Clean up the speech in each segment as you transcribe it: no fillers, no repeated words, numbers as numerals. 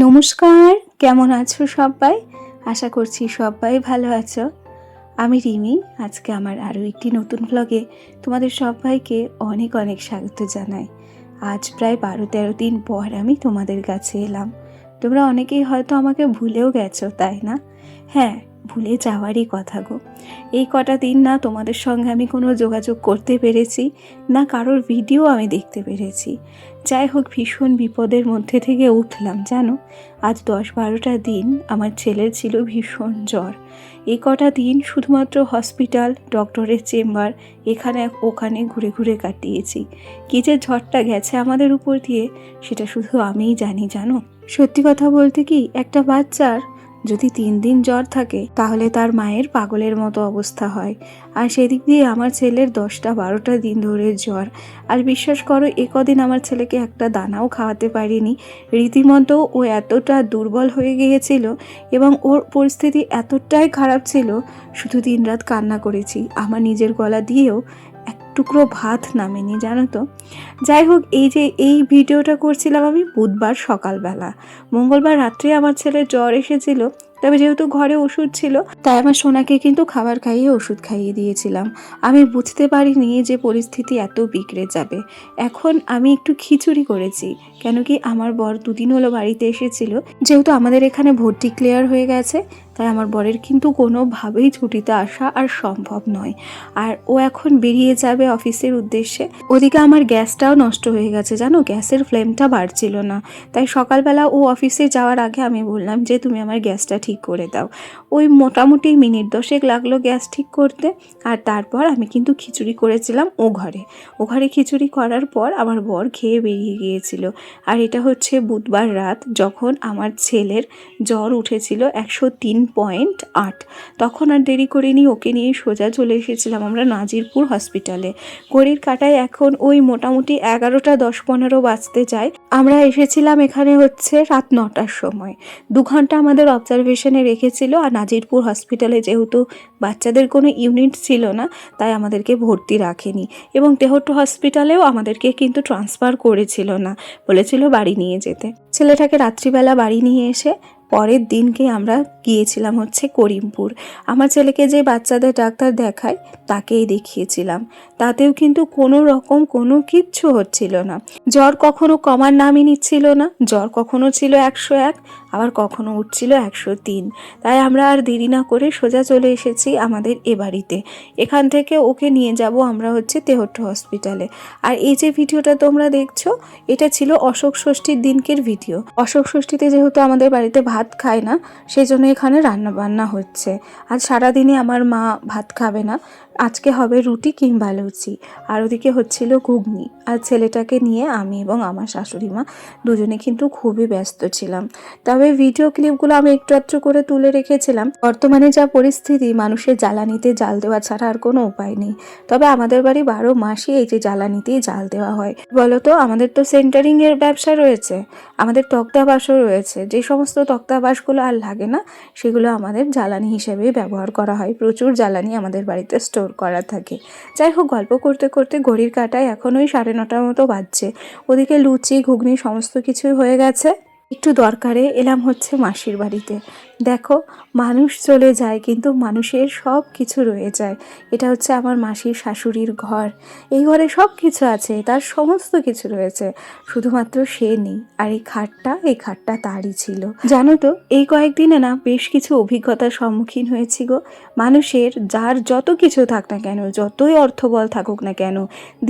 নমস্কার, কেমন আছো সবাই? আশা করছি সবাই ভালো আছো। আমি রিমি। আজকে আমার আরও একটি নতুন ব্লগে তোমাদের সবাইকে অনেক অনেক স্বাগত জানাই। আজ প্রায় 12-13 দিন পর আমি তোমাদের কাছে এলাম। তোমরা অনেকেই হয়তো আমাকে ভুলেও গেছো, তাই না? হ্যাঁ, ভুলে যাওয়ারই কথা গো। এই কটা দিন না তোমাদের সঙ্গে আমি কোনো যোগাযোগ করতে পেরেছি, না কারোর ভিডিও আমি দেখতে পেরেছি। যাই হোক, ভীষণ বিপদের মধ্যে থেকে উঠলাম জানো। আজ 10-12টা দিন আমার ছেলের ছিল ভীষণ জ্বর। এই কটা দিন শুধুমাত্র হসপিটাল, ডক্টরের চেম্বার, এখানে ওখানে ঘুরে ঘুরে কাটিয়েছি। কী যে ঝড়টা গেছে আমাদের উপর দিয়ে, সেটা শুধু আমিই জানি জানো। সত্যি কথা বলতে কি, একটা বাচ্চার যদি 3 দিন জ্বর থাকে তাহলে তার মায়ের পাগলের মতো অবস্থা হয়। আর সেদিক দিয়ে আমার ছেলের 10-12টা দিন ধরে জ্বর। আর বিশ্বাস করো, কদিন আমার ছেলেকে একটা দানাও খাওয়াতে পারিনি। রীতিমতো ও এতটা দুর্বল হয়ে গিয়েছিল এবং ওর পরিস্থিতি এতটাই খারাপ ছিল, শুধু দিনরাত কান্না করেছি। আমার নিজের গলা দিয়েও এক টুকরো ভাত নামেনি জানো তো। যাই হোক, এই ভিডিওটা করছিলাম আমি বুধবার সকালবেলা। মঙ্গলবার রাত্রে আমার ছেলের জ্বর এসেছিল, তবে যেহেতু ঘরে ওষুধ ছিল তাই আমার সোনাকে কিন্তু খাবার খাইয়ে ওষুধ খাইয়ে দিয়েছিলাম। আমি বুঝতে পারিনি যে পরিস্থিতি এত বিগড়ে যাবে। এখন আমি একটু খিচুড়ি করেছি, কেন কি আমার বর 2 দিন হলো বাড়িতে এসেছিল। যেহেতু আমাদের এখানে ভর্তি ক্লিয়ার হয়ে গেছে, তাই আমার বরের কিন্তু কোনোভাবেই ছুটিতে আসা আর সম্ভব নয়। আর ও এখন বেরিয়ে যাবে অফিসের উদ্দেশ্যে। ওদিকে আমার গ্যাসটাও নষ্ট হয়ে গেছে জানো, গ্যাসের ফ্লেমটা বাড়ছিল না। তাই সকালবেলা ও অফিসে যাওয়ার আগে আমি বললাম যে তুমি আমার গ্যাসটা ঠিক করে দাও। ওই মোটামুটি মিনিট 10 লাগলো গ্যাস ঠিক করতে। আর তারপর আমি কিন্তু খিচুড়ি করেছিলাম ও ঘরে খিচুড়ি করার পর আমার বর খেয়ে বেরিয়ে গিয়েছিল। আর এটা হচ্ছে বুধবার রাত, যখন আমার ছেলের জ্বর উঠেছিল 103.8। তখন আর দেরি করিনি, ওকে নিয়ে সোজা চলে এসেছিলাম আমরা নাজিরপুর হসপিটালে। ঘড়ির কাঁটায় এখন ওই মোটামুটি 11টা 10-15 বাজতে যায়। আমরা এসেছিলাম এখানে হচ্ছে রাত 9টার সময়। 2 ঘন্টা আমাদের অবজারভেশনে রেখেছিল। আর নাজিরপুর হসপিটালে যেহেতু বাচ্চাদের কোনো ইউনিট ছিল না, তাই আমাদেরকে ভর্তি রাখেনি। এবং তেহট্ট হসপিটালেও আমাদেরকে কিন্তু ট্রান্সফার করেছিল না, বলেছিল বাড়ি নিয়ে যেতে। ছেলেটাকে রাত্রিবেলা বাড়ি নিয়ে এসে পরের দিনকে আমরা গিয়েছিলাম হচ্ছে করিমপুর। আমার ছেলেকে যে বাচ্চাদের ডাক্তার দেখায় তাকেই দেখিয়েছিলাম। তাতেও কিন্তু কোনো কিচ্ছু হচ্ছিল না। জ্বর কখনো কমার নামই নিচ্ছিল না। জ্বর কখনো ছিল 101, আবার কখনো উঠছিল 103। তাই আমরা আর দেরি না করে সোজা চলে এসেছি আমাদের এ বাড়িতে। এখান থেকে ওকে নিয়ে যাব আমরা হচ্ছে তেহট্ট হসপিটালে। আর এই যে ভিডিওটা তোমরা দেখছো, এটা ছিল অশোক ষষ্ঠীর দিনকের ভিডিও। অশোক ষষ্ঠীতে যেহেতু আমাদের বাড়িতে ভাত খায় না, সেই জন্য এখানে রান্না বান্না হচ্ছে। আজ সারাদিনই আমার মা ভাত খাবে না, আজকে হবে রুটি কিংবা লুচি। আর ওদিকে হচ্ছিল ঘুগনি। আর ছেলেটাকে নিয়ে আমি এবং আমার শাশুড়ি মা দুজনে কিন্তু খুবই ব্যস্ত ছিলাম। তবে ভিডিও ক্লিপগুলো আমি একটু একটু করে তুলে রেখেছিলাম। বর্তমানে যা পরিস্থিতি, মানুষের জ্বালানিতে জাল দেওয়া ছাড়া আর কোনো উপায় নেই। তবে আমাদের বাড়ি 12 মাসই এই যে জ্বালানিতেই জাল দেওয়া হয়। বলতো, আমাদের তো সেন্টারিংয়ের ব্যবসা রয়েছে, আমাদের তক্তাবাসও রয়েছে। যে সমস্ত তক্তাবাসগুলো আর লাগে না, সেগুলো আমাদের জ্বালানি হিসেবে ব্যবহার করা হয়। প্রচুর জ্বালানি আমাদের বাড়িতে স্টোর করা থাকে। যাই হোক, গল্প করতে করতে ঘড়ির কাঁটায় এখন ওই 9:30 মতো বাজছে। ওদিকে লুচি ঘুগনি সমস্ত কিছুই হয়ে গেছে। একটু দরকারে এলাম হচ্ছে মাসির বাড়িতে। দেখো, মানুষ চলে যায় কিন্তু মানুষের সব কিছু রয়ে যায়। এটা হচ্ছে আমার মাসির শাশুড়ির ঘর। এই ঘরে সব কিছু আছে, তার সমস্ত কিছু রয়েছে, শুধুমাত্র সে নেই। আর এই খাটটা তারই ছিল। জানো তো, এই কয়েকদিনে না বেশ কিছু অভিজ্ঞতার সম্মুখীন হয়েছি গো। মানুষের যার যত কিছু থাক না কেন, যতই অর্থবল থাকুক না কেন,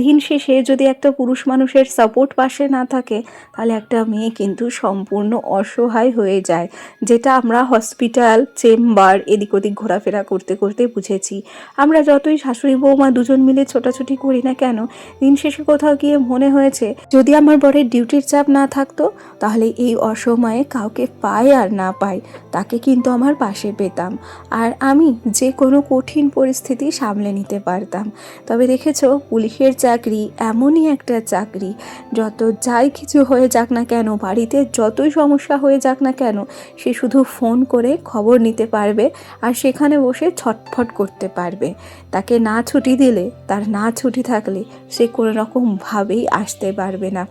দিন শেষে যদি একটা পুরুষ মানুষের সাপোর্ট পাশে না থাকে, তাহলে একটা মেয়ে কিন্তু সম্পূর্ণ অসহায় হয়ে যায়। যেটা আমরা হসপিটাল, চেম্বার এদিক ওদিক ঘোরাফেরা করতে করতে বুঝেছি। আমরা যতই শাশুড়ি বৌমা দুজন মিলে ছোটাছুটি করি না কেন, দিন শেষে কোথাও গিয়ে মনে হয়েছে যদি আমার বরের ডিউটির চাপ না থাকতো, তাহলে এই অসময়ে কাউকে পাই আর না পাই, তাকে কিন্তু আমার পাশে পেতাম। আর আমি যে কোনো কঠিন পরিস্থিতি সামলে নিতে পারতাম। তবে দেখেছো, পুলিশের চাকরি এমনই একটা চাকরি, যত যাই কিছু হয়ে যাক না কেন, বাড়িতে যতই সমস্যা হয়ে যাক না কেন, সে শুধু ফোন করে খবর নিতে পারবে আর সেখানে বসে ছটফট করতে পারবে। তাকে না ছুটি দিলে, তার না ছুটি থাকলে সে কোনো রকমভাবেই আসতে পারবে না।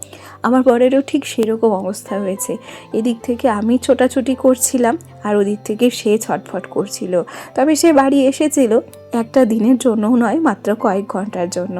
আমার বরেরও ঠিক সেরকম অবস্থা হয়েছে। এদিক থেকে আমি ছোটাছুটি করছিলাম আর ওদিক থেকে সে ছটফট করছিল। তবে সে বাড়ি এসেছিল একটা দিনের জন্যও নয়, মাত্র কয়েক ঘন্টার জন্য।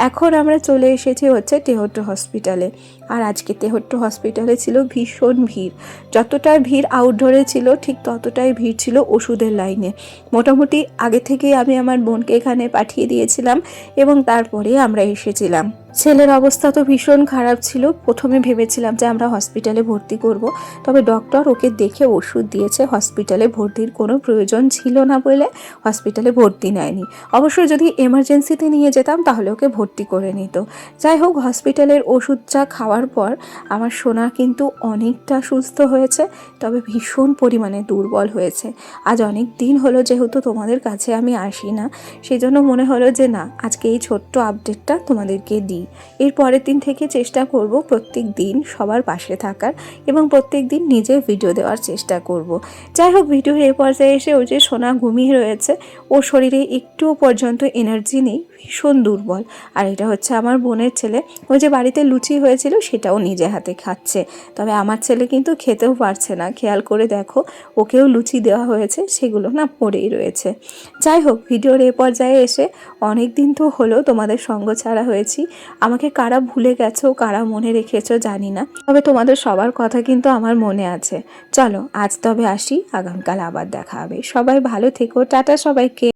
এখন আমরা চলে এসেছি হচ্ছে তেহট্ট হসপিটালে। আর আজকে তেহট্ট হসপিটালে ছিল ভীষণ ভিড়। যতটা ভিড় আউটডোরে ছিল ঠিক ততটাই ভিড় ছিল ওষুধের লাইনে। মোটামুটি আগে থেকেই আমি আমার বোনকে এখানে পাঠিয়ে দিয়েছিলাম এবং তারপরে আমরা এসেছিলাম। ছেলের অবস্থা তো ভীষণ খারাপ ছিল। প্রথমে ভেবেছিলাম যে আমরা হসপিটালে ভর্তি করব, তবে ডক্টর ওকে দেখে ওষুধ দিয়েছে। হসপিটালে ভর্তির কোনো প্রয়োজন ছিল না বলে হসপিটালে ভর্তি নেয়নি। অবশ্য যদি এমার্জেন্সিতে নিয়ে যেতাম তাহলে ওকে ভর্তি করে নিত। যাই হোক, হসপিটালের ওষুধটা খাওয়ার পর আমার সোনা কিন্তু অনেকটা সুস্থ হয়েছে, তবে ভীষণ পরিমাণে দুর্বল হয়েছে। আজ অনেক দিন হলো যেহেতু তোমাদের কাছে আমি আসি না, সেই জন্য মনে হলো যে না, আজকে এই ছোট্ট আপডেটটা তোমাদেরকে দিই। এর পরের দিন থেকে চেষ্টা করব প্রত্যেক দিন সবার পাশে থাকার এবং প্রত্যেক দিন নিজে ভিডিও দেওয়ার চেষ্টা করব। যাই হোক, ভিডিওর এ পর্যায়ে এসে ওই যে সোনা ঘুমিয়ে রয়েছে, ওর শরীরে একটুও পর্যন্ত এনার্জি নেই, ভীষণ দুর্বল। আর এটা হচ্ছে আমার বোনের ছেলে। ওই যে বাড়িতে লুচি হয়েছিল সেটাও নিজে হাতে খাচ্ছে। তবে আমার ছেলে কিন্তু খেতেও পারছে না। খেয়াল করে দেখো, ওকেও লুচি দেওয়া হয়েছে, সেগুলো না পড়েই রয়েছে। যাই হোক, ভিডিওর এ পর্যায়ে এসে অনেক দিন তো হলো তোমাদের সঙ্গ ছাড়া হয়েছি। আমাকে কারা ভুলে গেছো, কারা মনে রেখেছো জানি না, তবে তোমাদের সবার কথা কিন্তু আমার মনে আছে। চলো আজ তবে আসি, আগামীকাল আবার দেখা হবে। সবাই ভালো থেকো, টাটা সবাইকে।